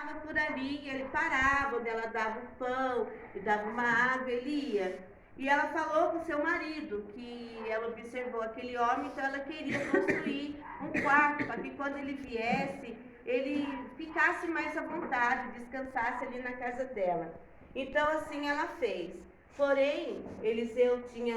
passava por ali, e ele parava, onde ela dava o pão e dava uma água, ele ia. E ela falou com seu marido que ela observou aquele homem, então ela queria construir um quarto para que quando ele viesse, ele ficasse mais à vontade, descansasse ali na casa dela. Então assim ela fez. Porém, Eliseu tinha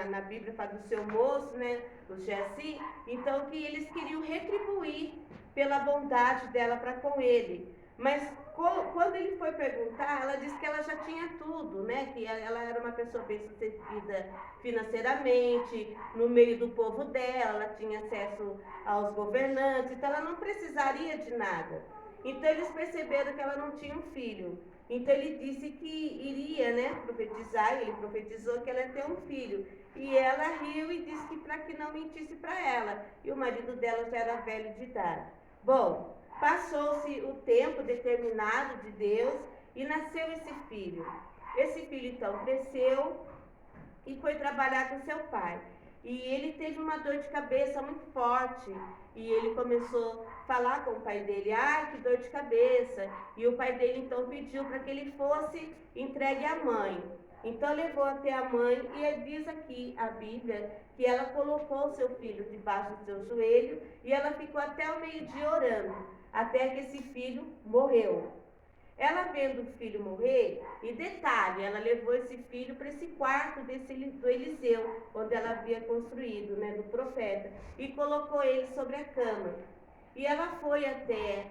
na Bíblia fala do seu moço, né, o Geazi, então que eles queriam retribuir pela bondade dela para com ele. Mas quando ele foi perguntar, ela disse que ela já tinha tudo, né? Que ela era uma pessoa bem sucedida financeiramente, no meio do povo dela, ela tinha acesso aos governantes, então ela não precisaria de nada. Então eles perceberam que ela não tinha um filho. Então ele disse que iria, né, profetizar, e ele profetizou que ela ia ter um filho. E ela riu e disse que para que não mentisse para ela. E o marido dela já era velho de idade. Bom, passou-se o tempo determinado de Deus e nasceu esse filho. Esse filho então cresceu e foi trabalhar com seu pai. E ele teve uma dor de cabeça muito forte. E ele começou a falar com o pai dele: ai, que dor de cabeça. E o pai dele então pediu para que ele fosse entregue à mãe. Então levou até a mãe, e diz aqui a Bíblia que ela colocou seu filho debaixo do seu joelho e ela ficou até o meio-dia orando, até que esse filho morreu. Ela vendo o filho morrer, e detalhe, ela levou esse filho para esse quarto do Eliseu, onde ela havia construído, né, do profeta, e colocou ele sobre a cama. E ela foi até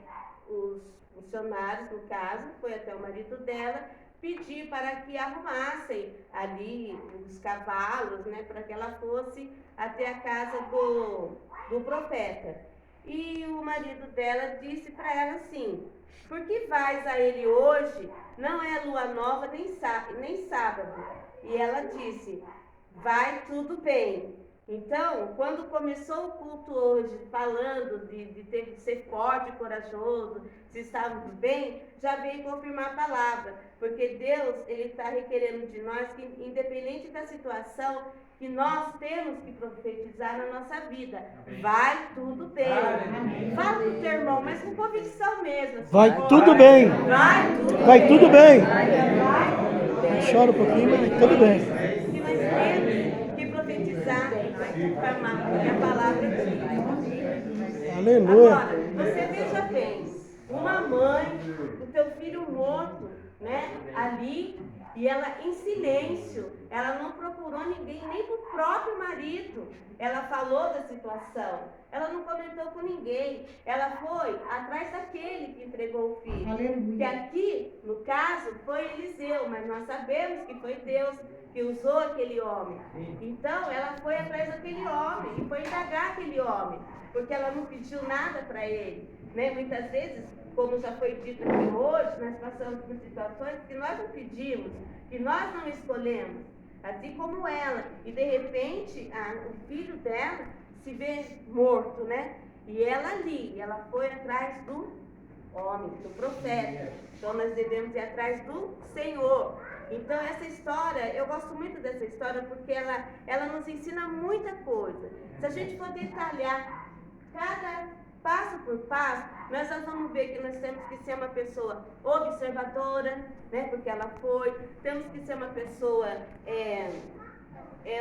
os funcionários, no caso, foi até o marido dela, pedir para que arrumassem ali os cavalos, né, para que ela fosse até a casa do profeta. E o marido dela disse para ela assim: por que vais a ele hoje? Não é lua nova nem sábado. E ela disse: vai tudo bem. Então, quando começou o culto hoje, falando de ter que ser forte e corajoso, se estávamos bem, já veio confirmar a palavra. Porque Deus, Ele está requerendo de nós que, independente da situação, que nós temos que profetizar na nossa vida. Vai tudo bem. Fala pro teu irmão, mas com convicção mesmo. Assim, vai tudo bem. Vai tudo bem. Chora um pouquinho, mas tudo bem. Que nós temos que profetizar o que a palavra diz. Aleluia. Agora, você veja bem, uma mãe, o teu filho morto, né, ali, e ela em silêncio, ela não procurou ninguém, nem pro próprio marido. Ela falou da situação, ela não comentou com ninguém, ela foi atrás daquele que entregou o filho. Aleluia. Que aqui, no caso, foi Eliseu, mas nós sabemos que foi Deus que usou aquele homem. Então, ela foi atrás daquele homem e foi indagar aquele homem, porque ela não pediu nada para ele, né? Muitas vezes, como já foi dito aqui hoje, nós passamos por situações que nós não pedimos, que nós não escolhemos, assim como ela. E de repente, o filho dela se vê morto, né? E ela ali, ela foi atrás do homem, do profeta. Então nós devemos ir atrás do Senhor. Então essa história, eu gosto muito dessa história porque ela nos ensina muita coisa. Se a gente for detalhar cada passo por passo, nós vamos ver que nós temos que ser uma pessoa observadora, né? Porque ela foi. Temos que ser uma pessoa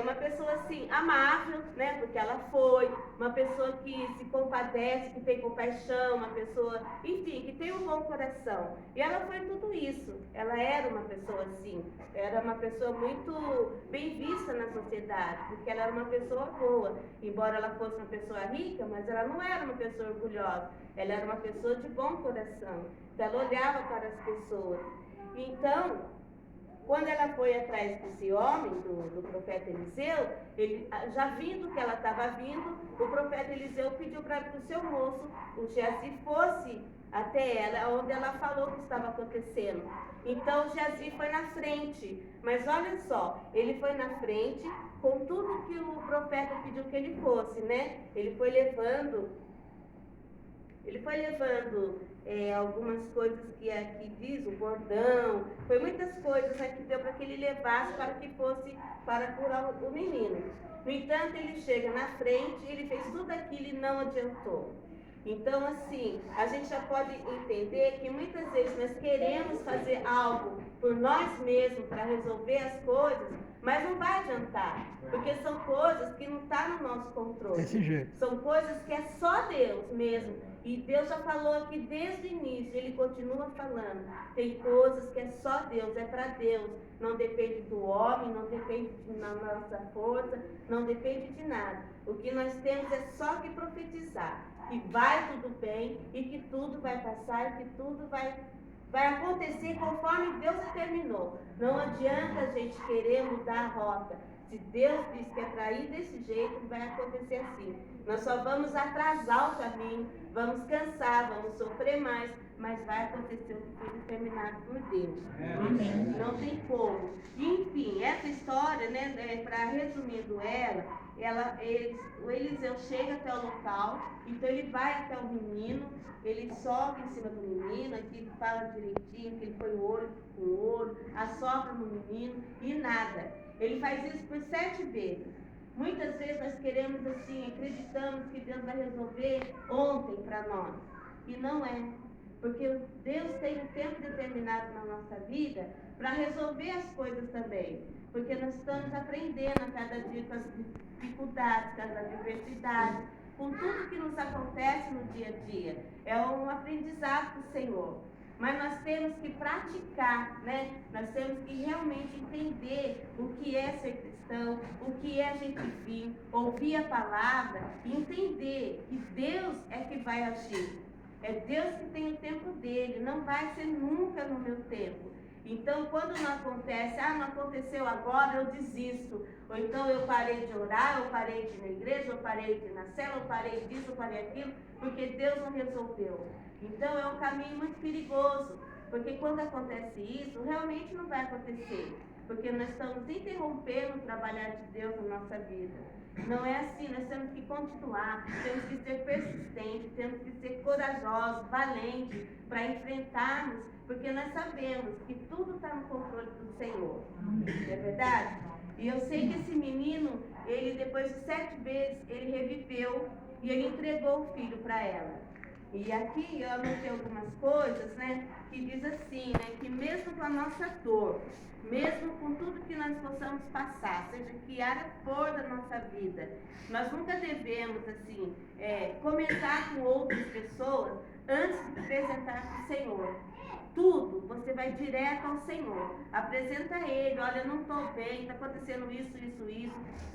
uma pessoa assim, amável, né? Porque ela foi, uma pessoa que se compadece, que tem compaixão, uma pessoa, enfim, que tem um bom coração. E ela foi tudo isso. Ela era uma pessoa assim, era uma pessoa muito bem vista na sociedade, porque ela era uma pessoa boa. Embora ela fosse uma pessoa rica, mas ela não era uma pessoa orgulhosa. Ela era uma pessoa de bom coração. Então ela olhava para as pessoas. Então, quando ela foi atrás desse homem, do profeta Eliseu, ele, já vindo que ela estava vindo, o profeta Eliseu pediu para que o seu moço, o Geazi, fosse até ela, onde ela falou que estava acontecendo. Então o Geazi foi na frente, mas olha só, ele foi na frente com tudo que o profeta pediu que ele fosse, né? Ele foi levando algumas coisas que aqui diz, o bordão, foi muitas coisas que deu para que ele levasse para que fosse para curar o menino. No entanto, ele chega na frente, ele fez tudo aquilo e não adiantou. Então, assim, a gente já pode entender que muitas vezes nós queremos fazer algo por nós mesmos para resolver as coisas, mas não vai adiantar, porque são coisas que não estão no nosso controle. Desse jeito. São coisas que é só Deus mesmo. E Deus já falou aqui desde o início, Ele continua falando. Tem coisas que é só Deus, é para Deus. Não depende do homem, não depende da nossa força, não depende de nada. O que nós temos é só que profetizar. Que vai tudo bem e que tudo vai passar e que tudo vai acontecer conforme Deus determinou. Não adianta a gente querer mudar a rota. Se Deus diz que é para ir desse jeito, vai acontecer assim. Nós só vamos atrasar o caminho, vamos cansar, vamos sofrer mais, mas vai acontecer o que foi determinado por Deus. Amém. Não tem como. Enfim, essa história, né, para resumindo o Eliseu chega até o local, então ele vai até o menino, ele sobe em cima do menino, aqui fala direitinho que ele põe o olho com o olho, assopra no menino e nada. Ele faz isso por 7 vezes. Muitas vezes nós queremos assim, acreditamos que Deus vai resolver ontem para nós. E não é. Porque Deus tem um tempo determinado na nossa vida para resolver as coisas também. Porque nós estamos aprendendo a cada dia com as dificuldades, com as adversidades, com tudo que nos acontece no dia a dia. É um aprendizado do Senhor. Mas nós temos que praticar, né? Nós temos que realmente entender o que é ser cristão, o que é a gente vir, ouvir a palavra e entender que Deus é que vai agir. É Deus que tem o tempo dele, não vai ser nunca no meu tempo. Então, quando não acontece, não aconteceu agora, eu desisto. Ou então eu parei de orar, eu parei de ir na igreja, eu parei de ir na célula, eu parei disso, eu parei aquilo, porque Deus não resolveu. Então é um caminho muito perigoso, porque quando acontece isso, realmente não vai acontecer, porque nós estamos interrompendo o trabalhar de Deus na nossa vida. Não é assim, nós temos que continuar, temos que ser persistentes, temos que ser corajosos, valentes, para enfrentarmos, porque nós sabemos que tudo está no controle do Senhor. Não é verdade? E eu sei que esse menino, ele depois de 7 vezes, ele reviveu e ele entregou o filho para ela. E aqui eu anotei algumas coisas, né, que diz assim, né, que mesmo com a nossa dor, mesmo com tudo que nós possamos passar, seja que área for da nossa vida, nós nunca devemos, assim, comentar com outras pessoas antes de apresentar para o Senhor. Tudo, você vai direto ao Senhor, apresenta a Ele, olha, eu não estou bem, está acontecendo isso,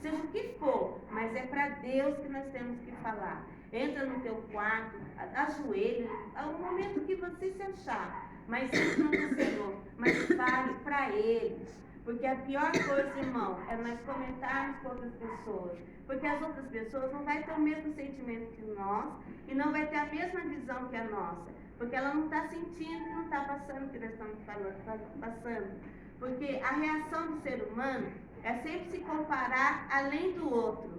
seja o que for, mas é para Deus que nós temos que falar. Entra no teu quarto, ajoelha, ao momento que você se achar, mas entra no Senhor, mas fale para Ele. Porque a pior coisa, irmão, é nós comentarmos com outras pessoas. Porque as outras pessoas não vão ter o mesmo sentimento que nós e não vai ter a mesma visão que a nossa. Porque ela não está sentindo que não está passando o que nós estamos passando. Porque a reação do ser humano é sempre se comparar além do outro.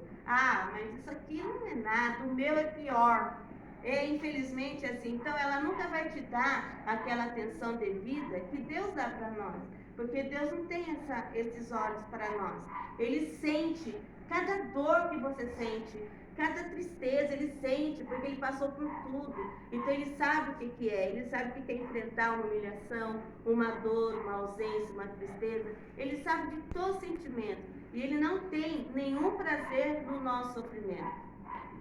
Mas isso aqui não é nada, o meu é pior. Infelizmente assim, então ela nunca vai te dar aquela atenção devida que Deus dá para nós. Porque Deus não tem esses olhos para nós. Ele sente cada dor que você sente, cada tristeza Ele sente, porque Ele passou por tudo. Então Ele sabe o que é, Ele sabe o que é enfrentar uma humilhação, uma dor, uma ausência, uma tristeza. Ele sabe de todo sentimento. E Ele não tem nenhum prazer no nosso sofrimento.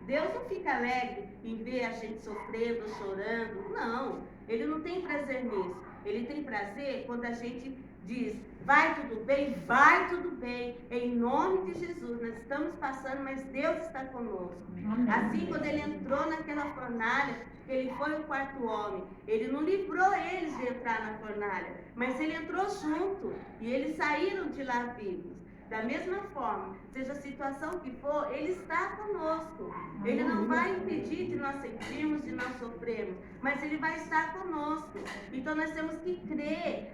Deus não fica alegre em ver a gente sofrendo, chorando. Não, Ele não tem prazer nisso. Ele tem prazer quando a gente diz, vai tudo bem, em nome de Jesus, nós estamos passando, mas Deus está conosco. Assim, quando ele entrou naquela fornalha, ele foi o 4º homem, ele não livrou eles de entrar na fornalha, mas ele entrou junto, e eles saíram de lá vivos. Da mesma forma, seja a situação que for, Ele está conosco. Ele não vai impedir de nós sentirmos, de nós sofrermos, mas Ele vai estar conosco. Então nós temos que crer,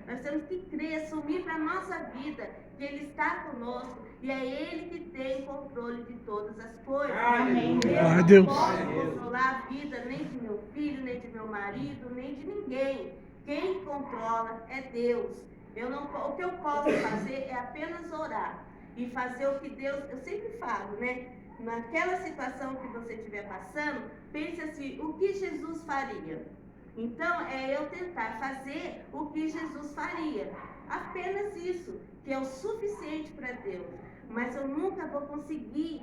assumir para a nossa vida que Ele está conosco e é Ele que tem controle de todas as coisas. Amém. Eu não posso controlar a vida nem de meu filho, nem de meu marido, nem de ninguém. Quem controla é Deus. O que eu posso fazer é apenas orar e fazer o que Deus, eu sempre falo, né? naquela situação que você estiver passando, pense assim, o que Jesus faria? Então, é eu tentar fazer o que Jesus faria. Apenas isso, que é o suficiente para Deus. Mas eu nunca vou conseguir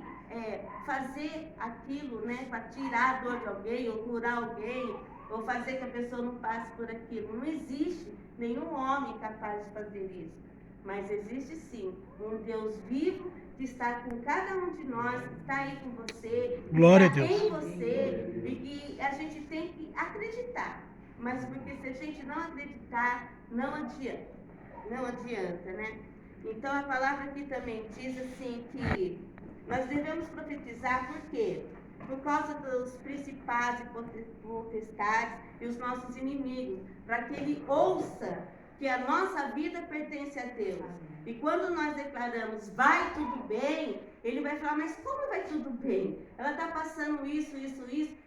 fazer aquilo, né, para tirar a dor de alguém, ou curar alguém, ou fazer que a pessoa não passe por aquilo. Não existe nenhum homem capaz de fazer isso. Mas existe sim um Deus vivo que está com cada um de nós, que está aí com você, Glória que a está Deus. em você, e que a gente tem que acreditar. Mas porque se a gente não acreditar, não adianta, né? Então a palavra aqui também diz assim que nós devemos profetizar por quê? Por causa dos principados e potestades e os nossos inimigos, para que ele ouça que a nossa vida pertence a Deus. E quando nós declaramos, vai tudo bem, ele vai falar, mas como vai tudo bem? Ela está passando isso,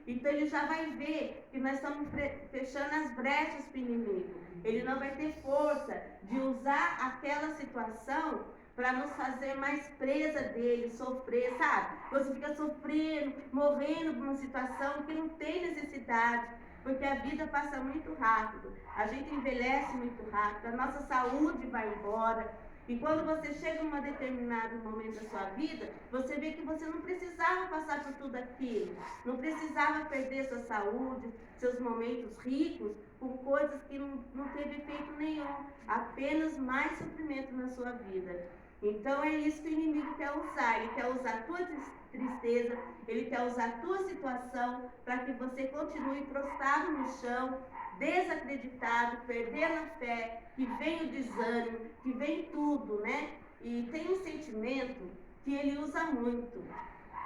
então ele já vai ver que nós estamos fechando as brechas para o inimigo. Ele não vai ter força de usar aquela situação para nos fazer mais presa dele, sofrer, sabe? Você fica sofrendo, morrendo por uma situação que não tem necessidade, porque a vida passa muito rápido, a gente envelhece muito rápido, a nossa saúde vai embora. E quando você chega em um determinado momento da sua vida, você vê que você não precisava passar por tudo aquilo, não precisava perder sua saúde, seus momentos ricos, por coisas que não teve efeito nenhum, apenas mais sofrimento na sua vida. Então é isso que o inimigo quer usar, ele quer usar a tua tristeza, ele quer usar a tua situação para que você continue prostrado no chão, desacreditado, perdendo a fé, que vem o desânimo, que vem tudo, né? E tem um sentimento que ele usa muito,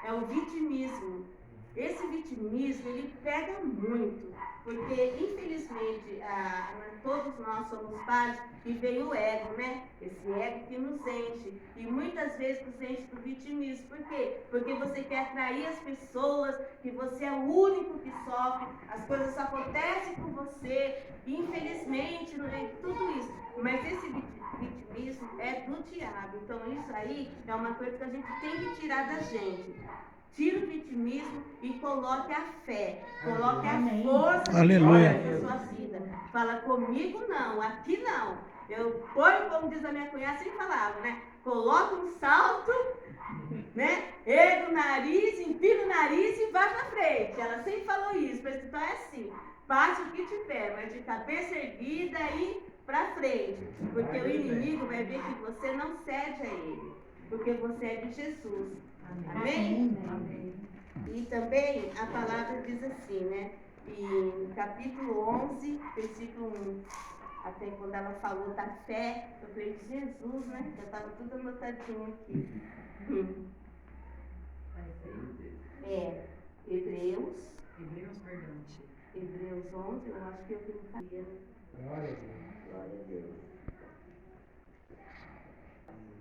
é o vitimismo. Esse vitimismo, ele pega muito, porque infelizmente todos nós somos parte e vem o ego, né? Esse ego que nos enche, e muitas vezes nos enche do vitimismo. Por quê? Porque você quer atrair as pessoas, que você é o único que sofre, as coisas só acontecem com você, e infelizmente, não é tudo isso. Mas esse vitimismo é do diabo, então isso aí é uma coisa que a gente tem que tirar da gente. Tira o vitimismo e coloque a fé, coloque a força Aleluia. na sua vida. Fala, comigo não, aqui não. Eu ponho, como diz a minha cunhada, sempre falava, né? Coloca um salto, né? Erga o nariz, empina o nariz e vá pra frente. Ela sempre falou isso, mas então é assim, passe o que tiver, mas de cabeça erguida e pra frente. Porque o inimigo vai ver que você não cede a ele, porque você é de Jesus. Amém? Amém? E também a palavra diz assim, né? Em capítulo 11, versículo 1, até quando ela falou da fé, eu falei, Jesus, né? Eu estava tudo anotadinho aqui. Hebreus 11, eu acho que eu tenho que fazer. Glória a Deus.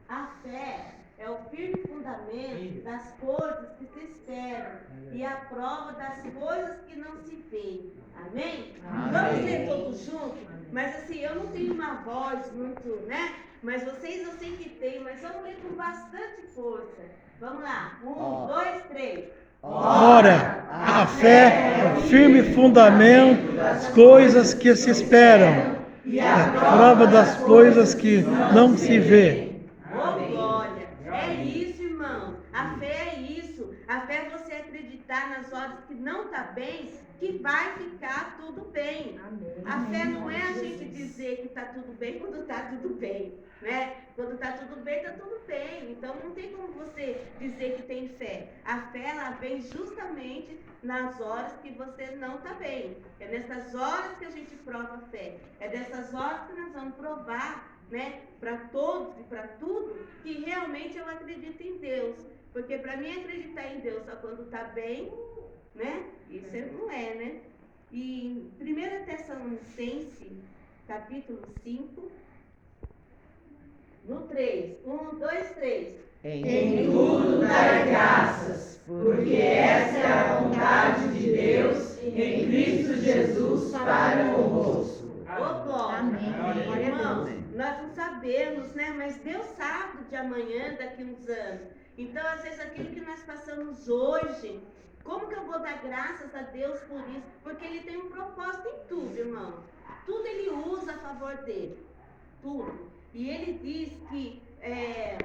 A fé é o firme fundamento das coisas que se esperam e a prova das coisas que não se veem. Amém? Vamos ler todos juntos? Mas assim, eu não tenho uma voz muito, né? Mas vocês eu sei que tem, mas vamos ler com bastante força. Vamos lá. 1, 2, 3. Ora, a fé é o firme fundamento das coisas que se esperam e a prova das coisas que não se vê. Glória! É isso, irmão. A fé é isso. A fé é você acreditar nas horas que não está bem, que vai ficar tudo bem. Amém. A fé não é a gente dizer que está tudo bem quando está tudo bem, né? Quando está tudo bem, está tudo bem. Então não tem como você dizer que tem fé. A fé, ela vem justamente nas horas que você não está bem. É nessas horas que a gente prova a fé. É dessas horas que nós vamos provar, né, para todos e para tudo, que realmente eu acredito em Deus. Porque para mim acreditar em Deus só quando está bem, né? Isso não é, né? E 1 Tessalonicenses, capítulo 5, no 3. 1, 2, 3. Em tudo dai graças, porque essa é a vontade de Deus em Cristo Jesus para convosco. Amém. Irmãos, nós não sabemos, né? Mas Deus sabe de amanhã, daqui uns anos. Então, às vezes, aquilo que nós passamos hoje, como que eu vou dar graças a Deus por isso? Porque Ele tem um propósito em tudo, irmão. Tudo Ele usa a favor dele. Tudo. E Ele diz que é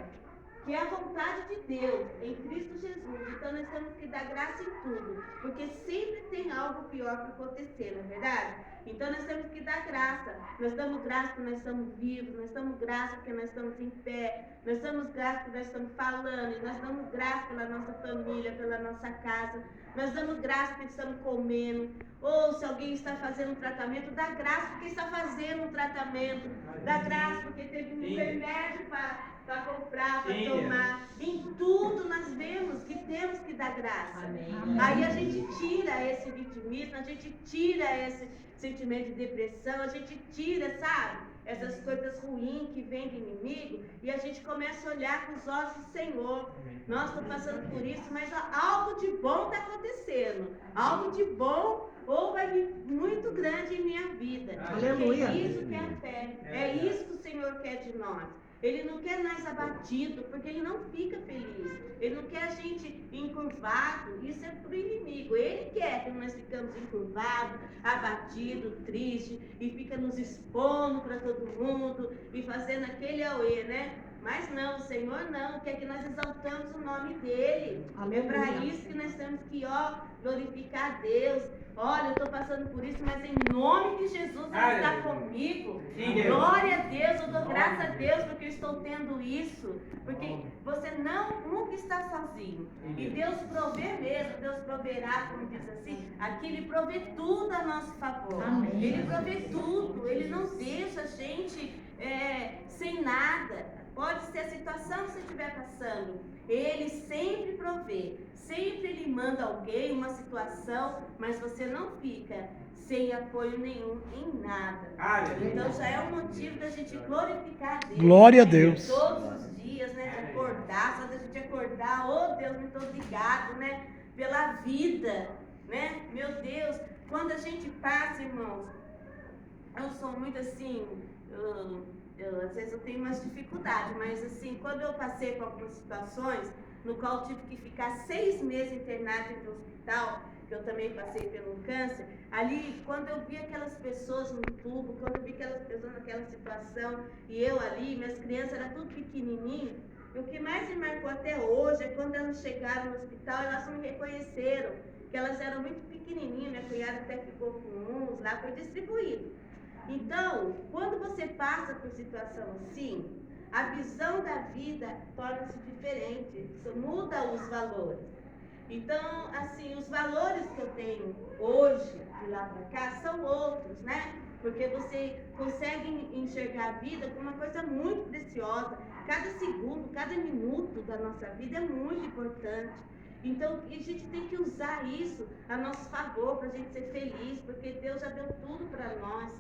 a vontade de Deus em Cristo Jesus. Então nós temos que dar graça em tudo, porque sempre tem algo pior para acontecer, não é verdade? Então nós temos que dar graça. Nós damos graça porque nós estamos vivos, nós damos graça porque nós estamos em pé, nós damos graça porque nós estamos falando, nós damos graça pela nossa família, pela nossa casa, nós damos graça porque estamos comendo. Ou se alguém está fazendo um tratamento, dá graça porque está fazendo um tratamento, dá graça porque teve um remédio para comprar, para tomar. Em tudo nós vemos que temos que dar graça. Amém. Aí a gente tira esse vitimismo, a gente tira esse sentimento de depressão, a gente tira, sabe, essas coisas ruins que vêm do inimigo, e a gente começa a olhar com os olhos do Senhor. Nós estamos passando por isso, mas algo de bom está acontecendo. Algo de bom ou vai vir muito grande em minha vida. Aleluia. É isso que é a fé. É isso que o Senhor quer de nós. Ele não quer nós abatido, porque Ele não fica feliz. Ele não quer a gente encurvado. Isso é para o inimigo. Ele quer que nós ficamos encurvados, abatidos, tristes, e fica nos expondo para todo mundo, e fazendo aquele auê, né? Mas não, o Senhor não, quer que nós exaltamos o nome dele. Aleluia. É para isso que nós temos que, glorificar a Deus. Olha, eu estou passando por isso, mas em nome de Jesus Ele está comigo. Sim, glória a Deus, eu dou graças a Deus porque eu estou tendo isso. Porque você nunca está sozinho. E Deus provê mesmo, Deus proverá, como diz assim, aqui Ele provê tudo a nosso favor. Amém. Ele provê tudo, Ele não deixa a gente sem nada. Pode ser a situação que você estiver passando, Ele sempre provê, sempre Ele manda alguém, uma situação, mas você não fica sem apoio nenhum em nada. Então já é um motivo da gente glorificar Deus. Glória a Deus. Todos os dias, né, de acordar, só da gente acordar, oh Deus, muito obrigado, né, pela vida, né, meu Deus, quando a gente passa, irmãos, eu sou muito assim, às vezes eu tenho umas dificuldades, mas assim, quando eu passei por algumas situações, no qual eu tive que ficar 6 meses internada no hospital, que eu também passei pelo câncer, ali, quando eu vi aquelas pessoas no tubo, quando eu vi aquelas pessoas naquela situação, e eu ali, minhas crianças eram tudo pequenininho, e o que mais me marcou até hoje é quando elas chegaram no hospital, elas não me reconheceram, que elas eram muito pequenininhas, minha cunhada até ficou com uns lá, foi distribuído. Então, quando você passa por situação assim, a visão da vida torna-se diferente, muda os valores. Então, assim, os valores que eu tenho hoje, de lá para cá, são outros, né? Porque você consegue enxergar a vida como uma coisa muito preciosa. Cada segundo, cada minuto da nossa vida é muito importante. Então, a gente tem que usar isso a nosso favor, para a gente ser feliz, porque Deus já deu tudo para nós.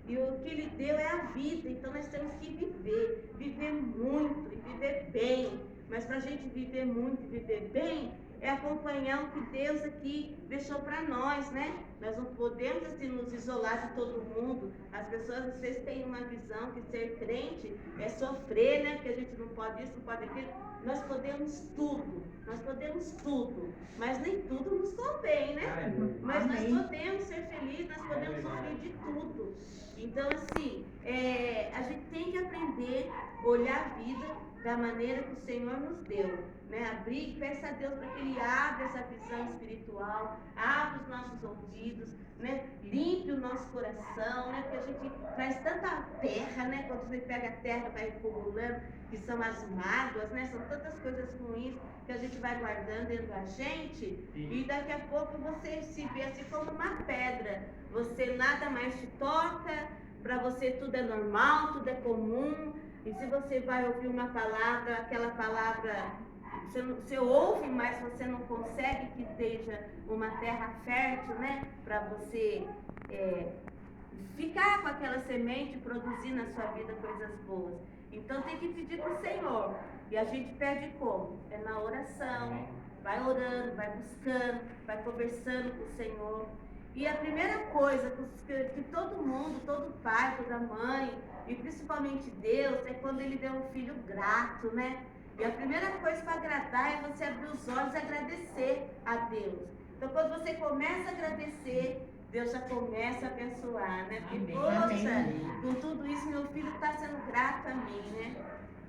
E o que Ele deu é a vida, então nós temos que viver muito e viver bem. Mas para a gente viver muito e viver bem, é acompanhar o que Deus aqui deixou para nós, né? Nós não podemos assim nos isolar de todo mundo. As pessoas, vocês têm uma visão que ser crente é sofrer, né? Que a gente não pode isso, não pode aquilo. Nós podemos tudo, mas nem tudo nos convém, né? Mas nós podemos ser felizes, nós podemos sofrer de tudo. Então, assim, a gente tem que aprender a olhar a vida da maneira que o Senhor nos deu, né? Abrir, peça a Deus para que Ele abra essa visão espiritual, abra os nossos ouvidos, né? Limpe o nosso coração, né? Porque a gente traz tanta terra, né? Quando você pega a terra, vai acumulando, que são as mágoas, né? São tantas coisas ruins que a gente vai guardando dentro da gente. Sim. E daqui a pouco você se vê assim como uma pedra. Você nada mais te toca, para você tudo é normal, tudo é comum. E se você vai ouvir uma palavra, aquela palavra, você ouve, mas você não consegue que seja uma terra fértil, né? Para você ficar com aquela semente e produzir na sua vida coisas boas. Então tem que pedir para o Senhor. E a gente pede como? É na oração. Vai orando, vai buscando, vai conversando com o Senhor. E a primeira coisa que todo mundo, todo pai, toda mãe, e principalmente Deus, é quando Ele deu um filho grato, né? E a primeira coisa para agradar é você abrir os olhos e agradecer a Deus. Então, quando você começa a agradecer, Deus já começa a abençoar, né? Porque, poxa, com tudo isso, meu filho está sendo grato a mim, né?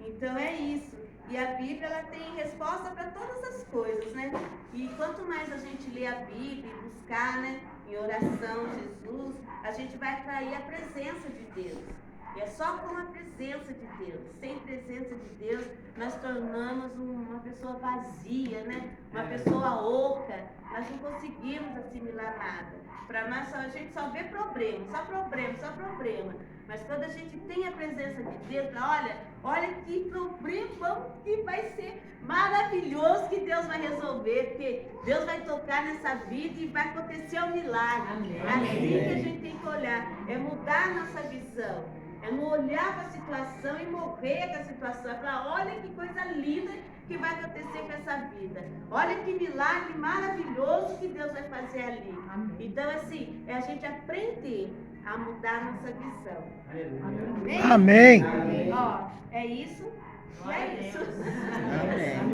Então, é isso. E a Bíblia, ela tem resposta para todas as coisas, né? E quanto mais a gente lê a Bíblia e buscar, né, em oração, Jesus, a gente vai atrair a presença de Deus. E é só com a presença de Deus. Sem presença de Deus, nós tornamos uma pessoa vazia, né? Uma pessoa oca. Nós não conseguimos assimilar nada. Para nós, a gente só vê problema, só problema, só problema. Mas quando a gente tem a presença de Deus, olha que problema que vai ser maravilhoso que Deus vai resolver, porque Deus vai tocar nessa vida e vai acontecer um milagre. Amém. Assim que a gente tem que olhar, é mudar a nossa visão, é não olhar para a situação e morrer com a situação, é falar, olha que coisa linda que vai acontecer com essa vida. Olha que milagre maravilhoso que Deus vai fazer ali. Amém. Então, assim, é a gente aprender a mudar a nossa visão. Amém. Ó, é isso. E é isso. Amém.